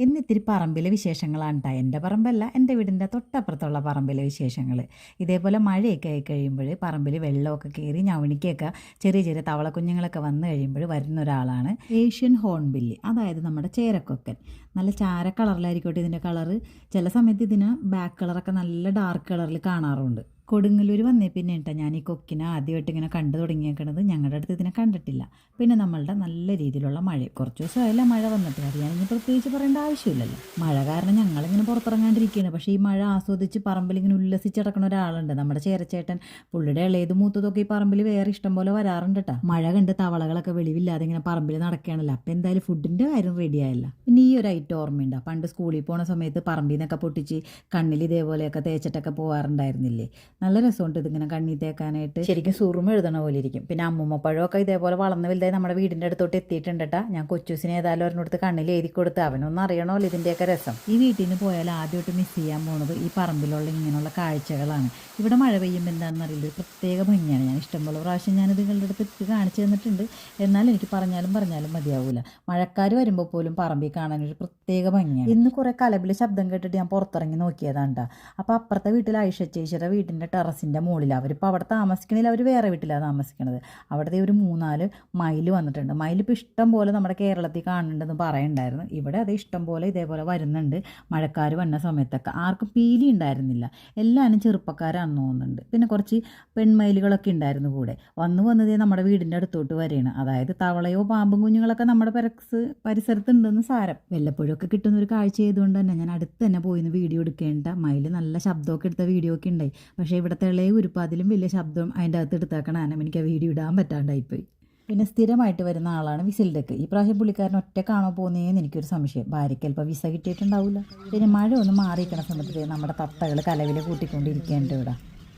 ഇന്നിത്തിരി പറമ്പിലെ വിശേഷങ്ങളാണ് കേട്ടോ. എൻ്റെ പറമ്പല്ല, എൻ്റെ വീടിൻ്റെ തൊട്ടപ്പുറത്തുള്ള പറമ്പിലെ വിശേഷങ്ങൾ. ഇതേപോലെ മഴയൊക്കെ ആയി കഴിയുമ്പോൾ പറമ്പിൽ വെള്ളമൊക്കെ കയറി ഞവണിക്കൊക്കെ ചെറിയ ചെറിയ തവളക്കുഞ്ഞുങ്ങളൊക്കെ വന്നു കഴിയുമ്പോൾ വരുന്ന ഒരാളാണ് ഏഷ്യൻ ഹോൺബില്ലി, അതായത് നമ്മുടെ ചേരക്കൊക്കൻ. നല്ല ചാര കളറിലായിരിക്കട്ടെ ഇതിൻ്റെ കളറ്. ചില സമയത്ത് ഇതിന് ബാക്ക് കളറൊക്കെ നല്ല ഡാർക്ക് കളറിൽ കാണാറുണ്ട്. കൊടുങ്ങല്ലൂർ വന്നേ പിന്നെ കേട്ടോ ഞാൻ ഈ കൊക്കിനെ ആദ്യമായിട്ട് ഇങ്ങനെ കണ്ടു തുടങ്ങിയേക്കണത്. ഞങ്ങളുടെ അടുത്ത് ഇതിനെ കണ്ടിട്ടില്ല. പിന്നെ നമ്മളുടെ നല്ല രീതിയിലുള്ള മഴ, കുറച്ച് ദിവസമായില്ല മഴ വന്നിട്ട്, അത് ഞാനിനി പ്രത്യേകിച്ച് പറയേണ്ട ആവശ്യമില്ലല്ലോ. മഴ കാരണം ഞങ്ങളിങ്ങനെ പുറത്തിറങ്ങാണ്ടിരിക്കുകയാണ്. പക്ഷേ ഈ മഴ ആസ്വദിച്ച് പറമ്പിൽ ഇങ്ങനെ ഉല്ലസിച്ചിടക്കുന്ന ഒരാളുണ്ട്, നമ്മുടെ ചേരച്ചേട്ടൻ. പുള്ളിയുടെ ഇളയത് മൂത്തതൊക്കെ ഈ പറമ്പിൽ വേറെ ഇഷ്ടം പോലെ വരാറുണ്ട് കേട്ടോ. മഴ കണ്ട് തവളകളൊക്കെ വെളിവില്ലാതെ ഇങ്ങനെ പറമ്പിൽ നടക്കുകയാണല്ലോ. അപ്പം എന്തായാലും ഫുഡിൻ്റെ കാര്യം റെഡി ആയല്ല. പിന്നെ ഈ ഒരു ഐറ്റം ഓർമ്മയുണ്ടോ, പണ്ട് സ്കൂളിൽ പോണ സമയത്ത് പറമ്പിൽ നിന്നൊക്കെ പൊട്ടിച്ച് കണ്ണിൽ ഇതേപോലെയൊക്കെ തേച്ചിട്ടൊക്കെ പോകാറുണ്ടായിരുന്നില്ലേ. നല്ല രസമുണ്ട് ഇതിങ്ങനെ കണ്ണി തേക്കാനായിട്ട്. ശരിക്കും സുറുമ എഴുതണ പോലെ ഇരിക്കും. പിന്നെ അമ്മുമ്മപ്പഴമൊക്കെ ഇതേപോലെ വളർന്ന് വലുതായി നമ്മുടെ വീടിൻ്റെ അടുത്തോട്ട് എത്തിയിട്ടുണ്ട് കേട്ടോ. ഞാൻ കൊച്ചൂസിനെ ഏതായാലും ഒരെണ്ണടുത്ത് കണ്ണിൽ എഴുതി കൊടുത്ത് അവനൊന്നും അറിയണമല്ലോ ഇതിൻ്റെയൊക്കെ രസം. ഈ വീട്ടിൽ നിന്ന് പോയാൽ ആദ്യമായിട്ട് മിസ് ചെയ്യാൻ പോകുന്നത് ഈ പറമ്പിലുള്ള ഇങ്ങനെയുള്ള കാഴ്ചകളാണ്. ഇവിടെ മഴ പെയ്യുമ്പോൾ എന്താണെന്ന് അറിയില്ല, ഒരു പ്രത്യേക ഭംഗിയാണ്. ഞാൻ ഇഷ്ടംപോലെ പ്രാവശ്യം ഞാനിത് നിങ്ങളുടെ അടുത്ത് എത്തി കാണിച്ചു തന്നിട്ടുണ്ട്. എന്നാലും എനിക്ക് പറഞ്ഞാലും മതിയാവില്ല. മഴക്കാർ വരുമ്പോൾ പോലും പറമ്പിൽ കാണാനൊരു പ്രത്യേക ഭംഗിയാണ്. ഇന്ന് കുറേ കലബിലെ ശബ്ദം കേട്ടിട്ട് ഞാൻ പുറത്തിറങ്ങി നോക്കിയതാണ്ടാ. അപ്പോൾ അപ്പുറത്തെ വീട്ടിൽ ഐഷ ചേച്ചിയുടെ വീടിൻ്റെ ടെറസിൻ്റെ മുകളിൽ അവരിപ്പോൾ അവിടെ താമസിക്കണില്ല, അവർ വേറെ വീട്ടിലാണ് താമസിക്കണത്. അവിടുത്തെ ഒരു 3-4 മയിൽ വന്നിട്ടുണ്ട്. മയിലിപ്പോൾ ഇഷ്ടം പോലെ നമ്മുടെ കേരളത്തിൽ കാണുന്നുണ്ടെന്ന് പറയുന്നുണ്ടായിരുന്നു. ഇവിടെ അത് ഇഷ്ടം പോലെ ഇതേപോലെ വരുന്നുണ്ട്. മഴക്കാർ വന്ന സമയത്തൊക്കെ ആർക്കും പീലി ഉണ്ടായിരുന്നില്ല, എല്ലാവരും ചെറുപ്പക്കാരാണെന്ന് തോന്നുന്നുണ്ട്. പിന്നെ കുറച്ച് പെൺമയിലുകളൊക്കെ ഉണ്ടായിരുന്നു കൂടെ. വന്നതേ നമ്മുടെ വീടിൻ്റെ അടുത്തോട്ട് വരെയാണ്. അതായത് തവളയോ പാമ്പും കുഞ്ഞുങ്ങളൊക്കെ നമ്മുടെ പരിസരത്തുണ്ടെന്ന് സാരം. വല്ലപ്പോഴൊക്കെ കിട്ടുന്ന ഒരു കാഴ്ച ചെയ്തുകൊണ്ട് തന്നെ ഞാൻ അടുത്ത് തന്നെ പോയിന്ന് വീഡിയോ എടുക്കേണ്ട. മയിൽ നല്ല ശബ്ദമൊക്കെ എടുത്ത വീഡിയോ ഒക്കെ ഉണ്ടായി. പക്ഷേ ഇവിടുത്തെ ഇളയ ഉരുപ്പ് അതിലും വലിയ ശബ്ദം അതിൻ്റെ അകത്ത് എടുത്തേക്കണാനും എനിക്ക് ആ വീഡിയോ ഇടാൻ പറ്റാണ്ടായിപ്പോയി. പിന്നെ സ്ഥിരമായിട്ട് വരുന്ന ആളാണ് വിസിൽഡക്ക്. ഈ പ്രാവശ്യം പുള്ളിക്കാരൻ ഒറ്റക്കാണോ പോകുന്നതെന്ന് എനിക്കൊരു സംശയം. ഭാര്യയ്ക്ക് ചിലപ്പോൾ വിസ കിട്ടിയിട്ടുണ്ടാവില്ല. പിന്നെ മഴ ഒന്ന് മാറിയിരിക്കണ സമയത്ത് നമ്മുടെ തത്തകൾ കലവിൽ കൂട്ടിക്കൊണ്ടിരിക്കേണ്ട ഇവിടെ.